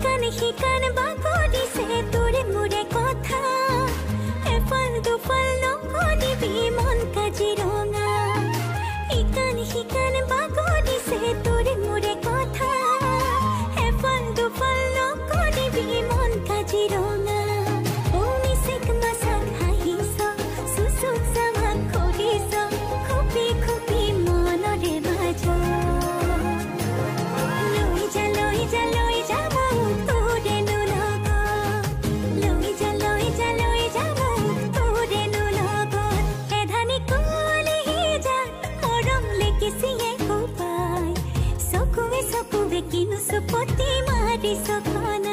ইকান Seikan বাগৰিছে তোৰে মোৰে কথা এফাল দুফাল নকৰিবি মন কাজিৰঙা ইকান সিকান বাগৰিছে তোৰে মোৰে কথা এফাল দুফাল নকৰিবি মন কাজিৰঙা মিছেক মাছাত হাঁহিছ সুচুক জামাক কৰিছ খুপি খুপি মনৰে বাজ किनु सुपति मारी सपना